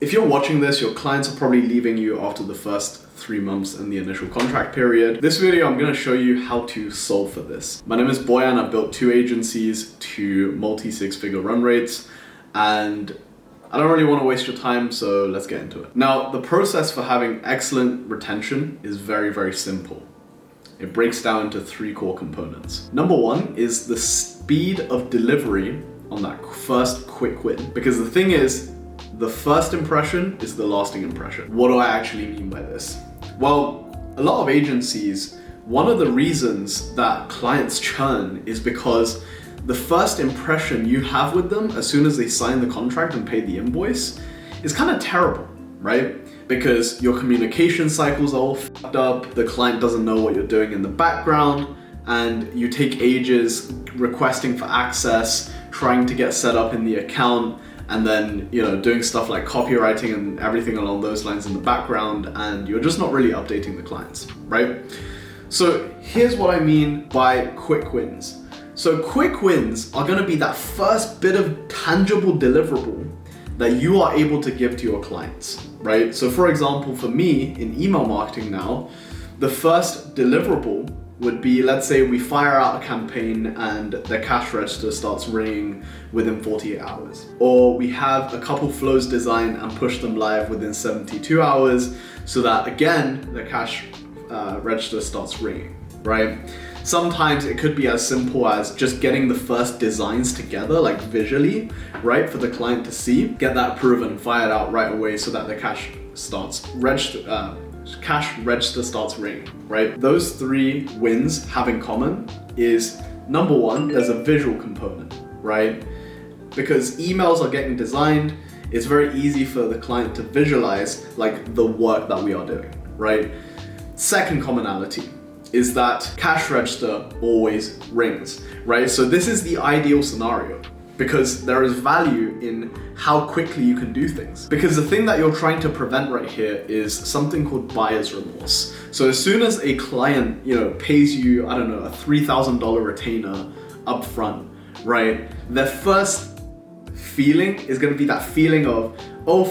If you're watching this, your clients are probably leaving you after the first 3 months in the initial contract period. This video, I'm going to show you how to solve for this. My name is Boyan. I've built 2 agencies to multi-6-figure run rates, and I don't really want to waste your time, so let's get into it. Now, the process for having excellent retention is very, very simple. It breaks down into 3 core components. Number 1 is the speed of delivery on that first quick win. Because the thing is, the first impression is the lasting impression. What do I actually mean by this? Well, a lot of agencies, one of the reasons that clients churn is because the first impression you have with them as soon as they sign the contract and pay the invoice is kind of terrible, right? Because your communication cycles are all fucked up, the client doesn't know what you're doing in the background, and you take ages requesting for access, trying to get set up in the account, and then, doing stuff like copywriting and everything along those lines in the background, and you're just not really updating the clients, right? So here's what I mean by quick wins. So quick wins are gonna be that first bit of tangible deliverable that you are able to give to your clients, right? So for example, for me in email marketing now, the first deliverable would be, let's say we fire out a campaign and the cash register starts ringing within 48 hours. Or we have a couple flows designed and push them live within 72 hours so that again, the cash register starts ringing, right? Sometimes it could be as simple as just getting the first designs together, like visually, right? For the client to see, get that proven, fired out right away so that the cash register starts ringing, right? Those 3 wins have in common is, number 1, there's a visual component, right? Because emails are getting designed, it's very easy for the client to visualize like the work that we are doing, right? Second commonality is that cash register always rings, right? So this is the ideal scenario because there is value in how quickly you can do things. Because the thing that you're trying to prevent right here is something called buyer's remorse. So as soon as a client, pays you, I don't know, a $3,000 retainer up front, right? Their first feeling is gonna be that feeling of, oh,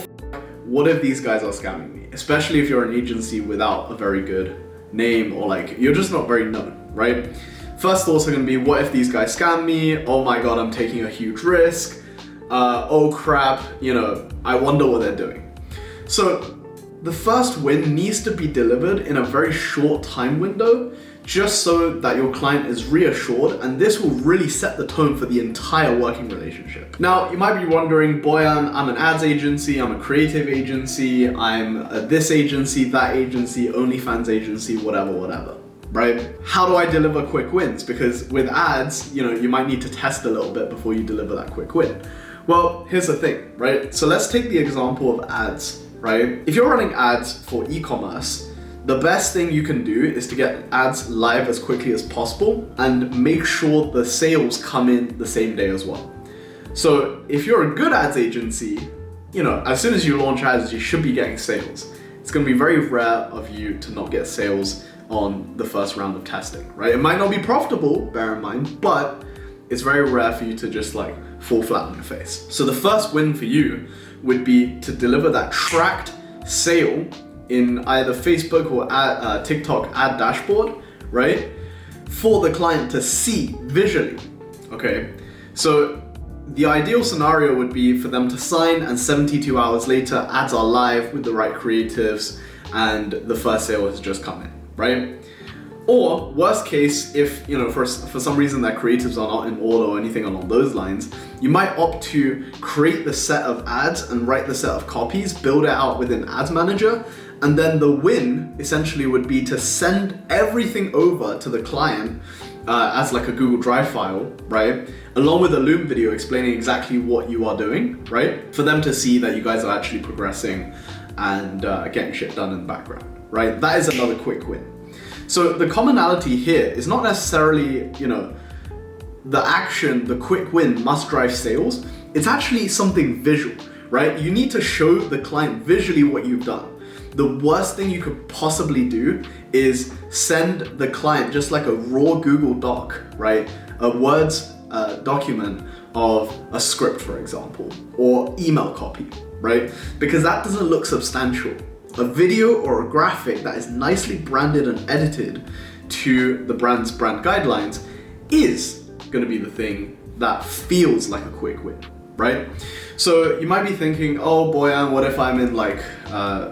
what if these guys are scamming me? Especially if you're an agency without a very good name or like, you're just not very known, right? First thoughts are gonna be, what if these guys scam me? Oh my God, I'm taking a huge risk. Oh crap, I wonder what they're doing. So the first win needs to be delivered in a very short time window, just so that your client is reassured, and this will really set the tone for the entire working relationship. Now, you might be wondering, Boyan, I'm an ads agency, I'm a creative agency, I'm this agency, that agency, OnlyFans agency, whatever, right? How do I deliver quick wins? Because with ads, you might need to test a little bit before you deliver that quick win. Well, here's the thing, right? So let's take the example of ads, right? If you're running ads for e-commerce, the best thing you can do is to get ads live as quickly as possible and make sure the sales come in the same day as well. So if you're a good ads agency, as soon as you launch ads, you should be getting sales. It's gonna be very rare of you to not get sales on the first round of testing, right? It might not be profitable, bear in mind, but it's very rare for you to just like fall flat on your face. So the first win for you would be to deliver that tracked sale in either Facebook or TikTok ad dashboard, right? For the client to see visually, okay? So the ideal scenario would be for them to sign and 72 hours later, ads are live with the right creatives and the first sale has just come in, right? Or worst case, if for some reason their creatives are not in order or anything along those lines, you might opt to create the set of ads and write the set of copies, build it out within Ads Manager, and then the win essentially would be to send everything over to the client as like a Google Drive file, right? Along with a Loom video explaining exactly what you are doing, right? For them to see that you guys are actually progressing and getting shit done in the background, right? That is another quick win. So the commonality here is not necessarily, the action, the quick win must drive sales. It's actually something visual, right? You need to show the client visually what you've done. The worst thing you could possibly do is send the client just like a raw Google Doc, right? A Word document of a script, for example, or email copy, right? Because that doesn't look substantial. A video or a graphic that is nicely branded and edited to the brand's brand guidelines is going to be the thing that feels like a quick win, right? So you might be thinking, oh boy, and what if I'm in like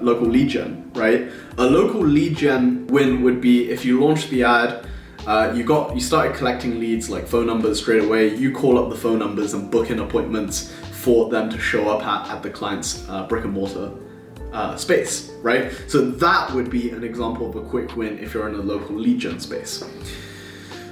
local lead gen, right? A local lead gen win would be if you launch the ad, you started collecting leads like phone numbers straight away, you call up the phone numbers and book in appointments for them to show up at the client's brick and mortar space, right? So that would be an example of a quick win if you're in a local lead gen space.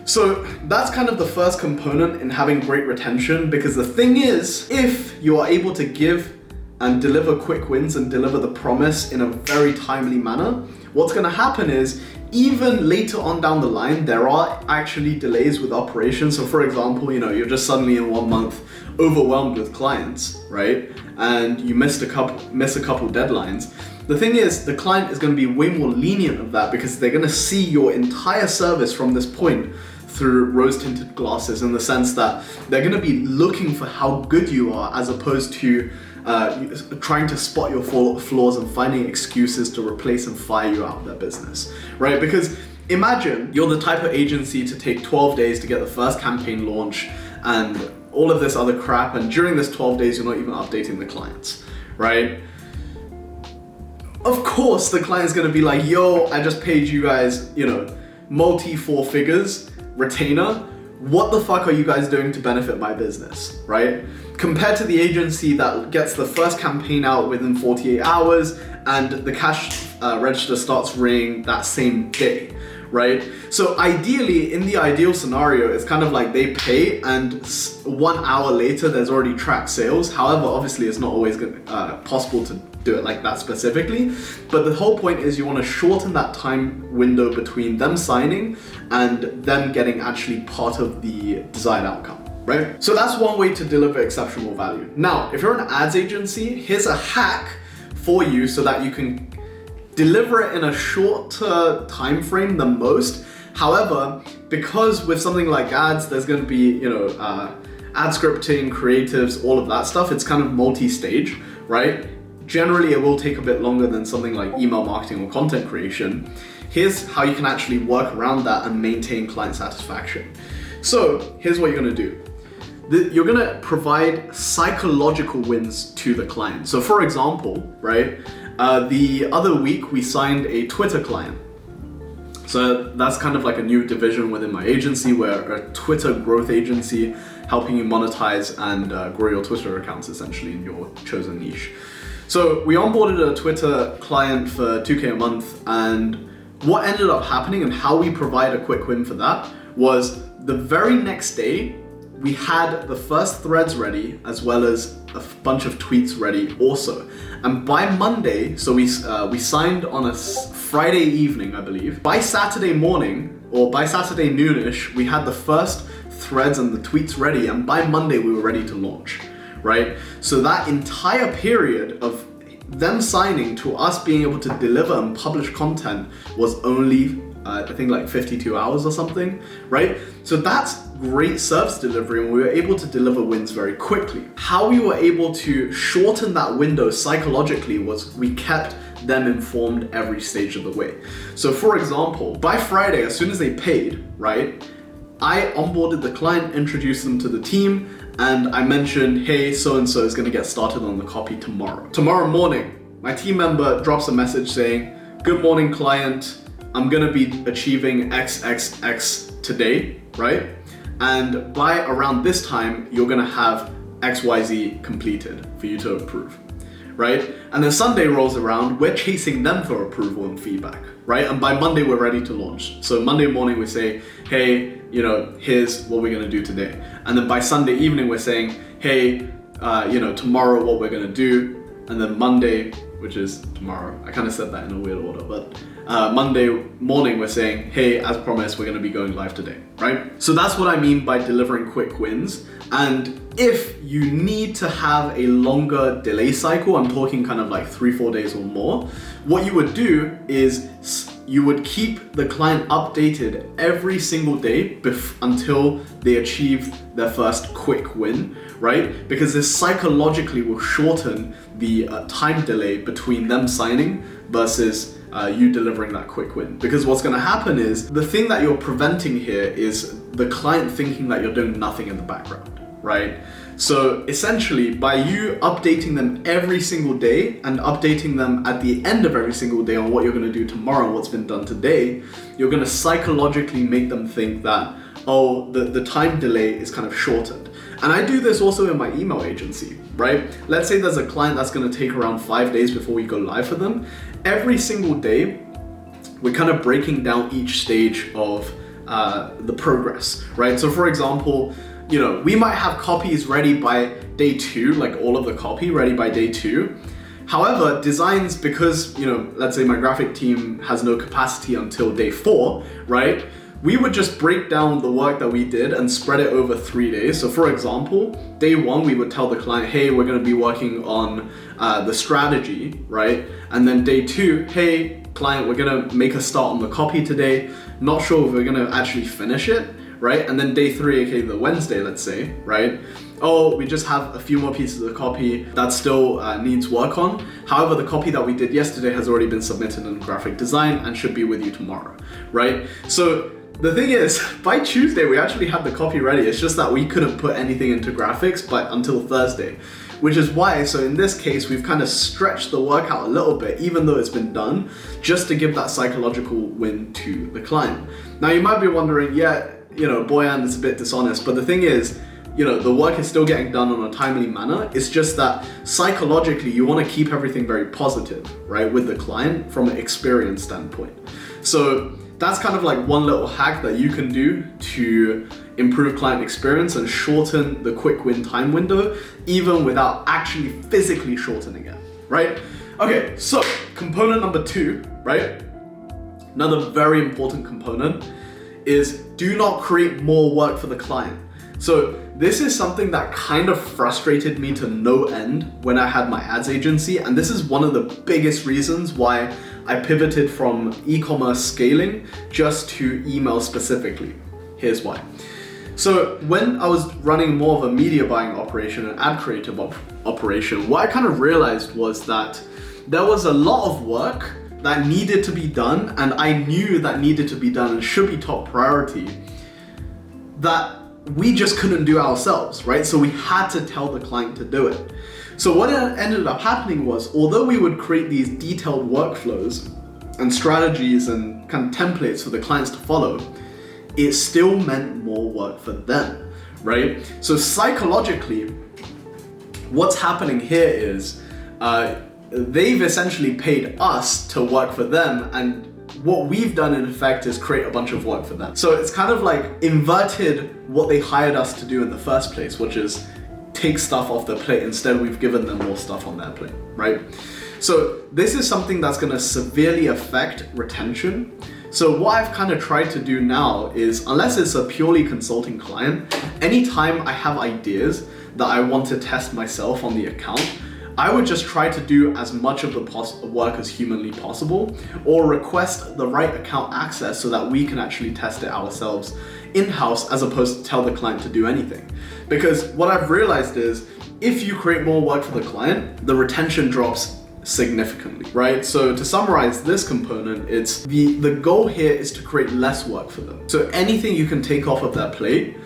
So that's kind of the first component in having great retention, because the thing is, if you are able to give and deliver quick wins and deliver the promise in a very timely manner, what's going to happen is even later on down the line, there are actually delays with operations. So for example, you're just suddenly in 1 month overwhelmed with clients, right? And you miss a couple deadlines. The thing is, the client is going to be way more lenient of that because they're going to see your entire service from this point through rose-tinted glasses, in the sense that they're going to be looking for how good you are, as opposed to trying to spot your flaws and finding excuses to replace and fire you out of their business, right? Because imagine you're the type of agency to take 12 days to get the first campaign launch and all of this other crap, and during this 12 days you're not even updating the clients, right? Of course the client's going to be like, yo, I just paid you guys, multi 4 figures retainer. What the fuck are you guys doing to benefit my business, right? Compared to the agency that gets the first campaign out within 48 hours and the cash register starts ringing that same day, right? So ideally, in the ideal scenario, it's kind of like they pay and 1 hour later there's already tracked sales. However, obviously it's not always possible to do it like that specifically, but the whole point is you want to shorten that time window between them signing and them getting actually part of the desired outcome, right? So that's one way to deliver exceptional value. Now, if you're an ads agency, here's a hack for you so that you can deliver it in a shorter time frame than most. However, because with something like ads, there's going to be, ad scripting, creatives, all of that stuff, it's kind of multi-stage, right? Generally, it will take a bit longer than something like email marketing or content creation. Here's how you can actually work around that and maintain client satisfaction. So here's what you're going to do. You're going to provide psychological wins to the client. So for example, right, the other week we signed a Twitter client. So that's kind of like a new division within my agency. We're a Twitter growth agency, helping you monetize and grow your Twitter accounts essentially in your chosen niche. So we onboarded a Twitter client for 2K a month, and what ended up happening and how we provide a quick win for that was the very next day we had the first threads ready as well as a bunch of tweets ready also. And by Monday, so we signed on a Friday evening, I believe. By Saturday morning or by Saturday noonish, we had the first threads and the tweets ready, and by Monday we were ready to launch. Right? So that entire period of them signing to us being able to deliver and publish content was only, I think like 52 hours or something, right? So that's great service delivery, and we were able to deliver wins very quickly. How we were able to shorten that window psychologically was we kept them informed every stage of the way. So for example, by Friday, as soon as they paid, right, I onboarded the client, introduced them to the team, and I mentioned, hey, so-and-so is gonna get started on the copy tomorrow. Tomorrow morning, my team member drops a message saying, good morning, client. I'm gonna be achieving XXX today, right? And by around this time, you're gonna have XYZ completed for you to approve, right? And then Sunday rolls around, we're chasing them for approval and feedback, right? And by Monday, we're ready to launch. So Monday morning, we say, hey, here's what we're gonna do today. And then by Sunday evening, we're saying, hey, tomorrow what we're gonna do. And then Monday, which is tomorrow, I kind of said that in a weird order, but Monday morning, we're saying, hey, as promised, we're gonna be going live today, right? So that's what I mean by delivering quick wins. And if you need to have a longer delay cycle, I'm talking kind of like 3-4 days or more, what you would do is you would keep the client updated every single day until they achieve their first quick win, right? Because this psychologically will shorten the time delay between them signing versus you delivering that quick win. Because what's going to happen is the thing that you're preventing here is the client thinking that you're doing nothing in the background, right? So essentially, by you updating them every single day and updating them at the end of every single day on what you're going to do tomorrow and what's been done today, you're going to psychologically make them think that, oh, the time delay is kind of shortened. And I do this also in my email agency, right? Let's say there's a client that's going to take around 5 days before we go live for them. Every single day, we're kind of breaking down each stage of the progress, right? So for example, you know, we might have copies ready by day 2, like all of the copy ready by day 2. However, designs, because, you know, let's say my graphic team has no capacity until day 4, right? We would just break down the work that we did and spread it over 3 days. So for example, day 1, we would tell the client, hey, we're gonna be working on the strategy, right? And then day 2, hey, client, we're gonna make a start on the copy today. Not sure if we're gonna actually finish it, right? And then day 3, okay, the Wednesday, let's say, right? Oh, we just have a few more pieces of copy that still needs work on. However, the copy that we did yesterday has already been submitted in graphic design and should be with you tomorrow, right? So the thing is, by Tuesday, we actually had the copy ready. It's just that we couldn't put anything into graphics until Thursday, which is why, so in this case, we've kind of stretched the work out a little bit, even though it's been done, just to give that psychological win to the client. Now, you might be wondering, yeah, you know, Boyan is a bit dishonest, but the thing is, you know, the work is still getting done on a timely manner. It's just that psychologically, you want to keep everything very positive, right, with the client from an experience standpoint. So that's kind of like one little hack that you can do to improve client experience and shorten the quick win time window, even without actually physically shortening it, right? Okay, so component number 2, right? Another very important component is do not create more work for the client. So this is something that kind of frustrated me to no end when I had my ads agency, and this is one of the biggest reasons why I pivoted from e-commerce scaling just to email specifically. Here's why. So when I was running more of a media buying operation, an ad creative operation, what I kind of realized was that there was a lot of work that needed to be done, and I knew that needed to be done and should be top priority, that we just couldn't do ourselves, right? So we had to tell the client to do it. So what ended up happening was, although we would create these detailed workflows and strategies and kind of templates for the clients to follow, it still meant more work for them, right? So psychologically, what's happening here is they've essentially paid us to work for them, and what we've done in effect is create a bunch of work for them. So it's kind of like inverted what they hired us to do in the first place, which is take stuff off their plate. Instead, we've given them more stuff on their plate, right? So this is something that's gonna severely affect retention. So what I've kind of tried to do now is, unless it's a purely consulting client, anytime I have ideas that I want to test myself on the account, I would just try to do as much of the work as humanly possible, or request the right account access so that we can actually test it ourselves in-house, as opposed to tell the client to do anything. Because what I've realized is, if you create more work for the client, the retention drops significantly, right? So to summarize this component, it's the goal here is to create less work for them. So anything you can take off of their plate,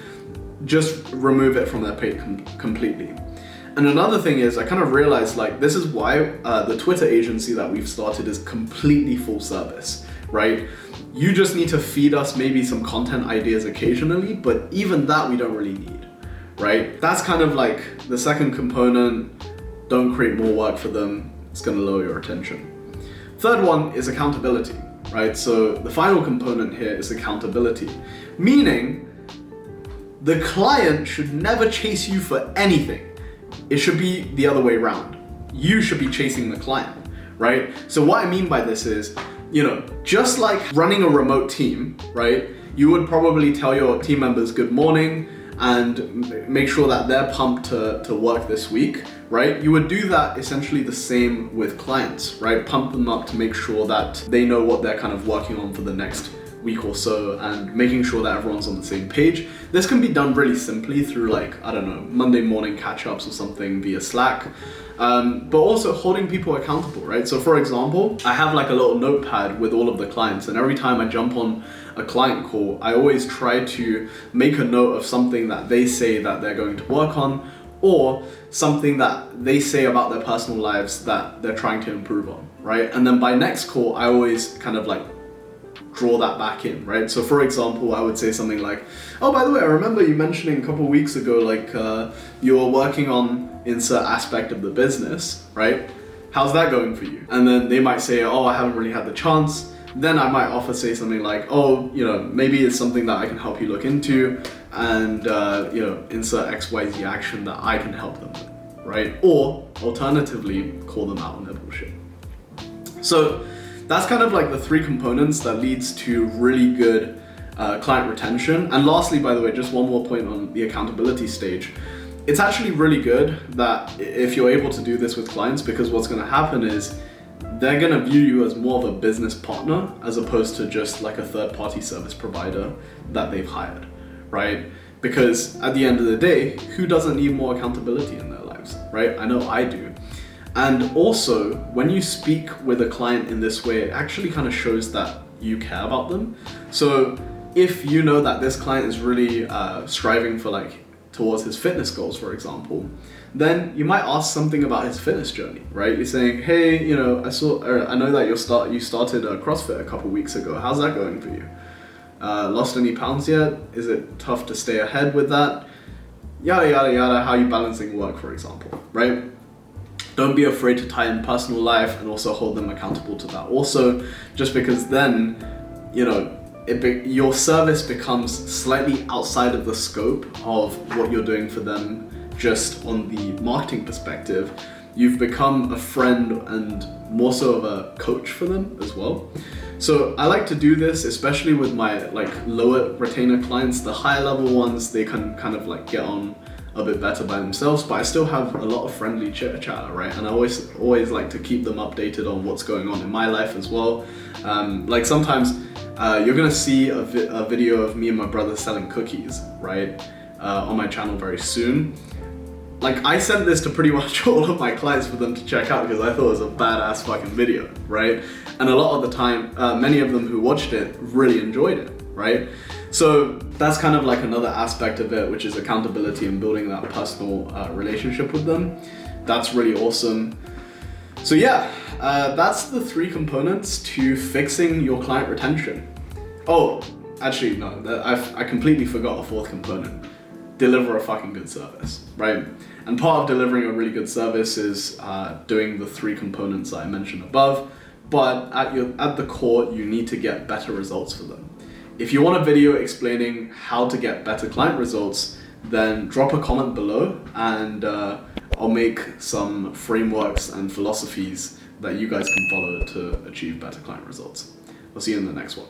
just remove it from their plate completely. And another thing is, I kind of realized, like, this is why the Twitter agency that we've started is completely full service, right? You just need to feed us maybe some content ideas occasionally, but even that we don't really need, right? That's kind of like the second component. Don't create more work for them. It's gonna lower your retention. Third one is accountability, right? So the final component here is accountability, meaning the client should never chase you for anything. It should be the other way around. You should be chasing the client, right? So what I mean by this is, you know, just like running a remote team, right? You would probably tell your team members good morning and make sure that they're pumped to work this week, right? You would do that essentially the same with clients, right? Pump them up to make sure that they know what they're kind of working on for the next week or so and making sure that everyone's on the same page. This can be done really simply through like, I don't know, Monday morning catch-ups or something via Slack, but also holding people accountable, right? So for example, I have like a little notepad with all of the clients, and every time I jump on a client call, I always try to make a note of something that they say that they're going to work on, or something that they say about their personal lives that they're trying to improve on, right? And then by next call, I always kind of like draw that back in, right? So for example, I would say something like, oh, by the way, I remember you mentioning a couple of weeks ago, like you were working on insert aspect of the business, right? How's that going for you? And then they might say, oh, I haven't really had the chance. Then I might say something like, oh, you know, maybe it's something that I can help you look into, and you know, insert XYZ action that I can help them with, right? Or alternatively, call them out on their bullshit. So that's kind of like the three components that leads to really good client retention. And lastly, by the way, just one more point on the accountability stage. It's actually really good that if you're able to do this with clients, because what's going to happen is they're going to view you as more of a business partner as opposed to just like a third-party service provider that they've hired, right? Because at the end of the day, who doesn't need more accountability in their lives, right? I know I do. And also, when you speak with a client in this way, it actually kind of shows that you care about them. So if you know that this client is really striving for like towards his fitness goals, for example, then you might ask something about his fitness journey, right? You're saying, hey, you know, I know that you started CrossFit a couple weeks ago. How's that going for you? Lost any pounds yet? Is it tough to stay ahead with that? Yada, yada, yada. How are you balancing work, for example, right? Don't be afraid to tie in personal life and also hold them accountable to that. Also, just because then, you know, your service becomes slightly outside of the scope of what you're doing for them just on the marketing perspective. You've become a friend and more so of a coach for them as well. So I like to do this, especially with my like lower retainer clients. The higher level ones, they can kind of like get on a bit better by themselves, but I still have a lot of friendly chit chat, right? And I always like to keep them updated on what's going on in my life as well. Like sometimes you're gonna see a video of me and my brother selling cookies, right? On my channel very soon. Like I sent this to pretty much all of my clients for them to check out because I thought it was a badass fucking video, right? And a lot of the time, many of them who watched it really enjoyed it, right? So that's kind of like another aspect of it, which is accountability and building that personal relationship with them. That's really awesome. So yeah, that's the three components to fixing your client retention. Oh, actually no, I completely forgot a fourth component. Deliver a fucking good service, right? And part of delivering a really good service is doing the three components that I mentioned above, but at the core, you need to get better results for them. If you want a video explaining how to get better client results, then drop a comment below and I'll make some frameworks and philosophies that you guys can follow to achieve better client results. I'll see you in the next one.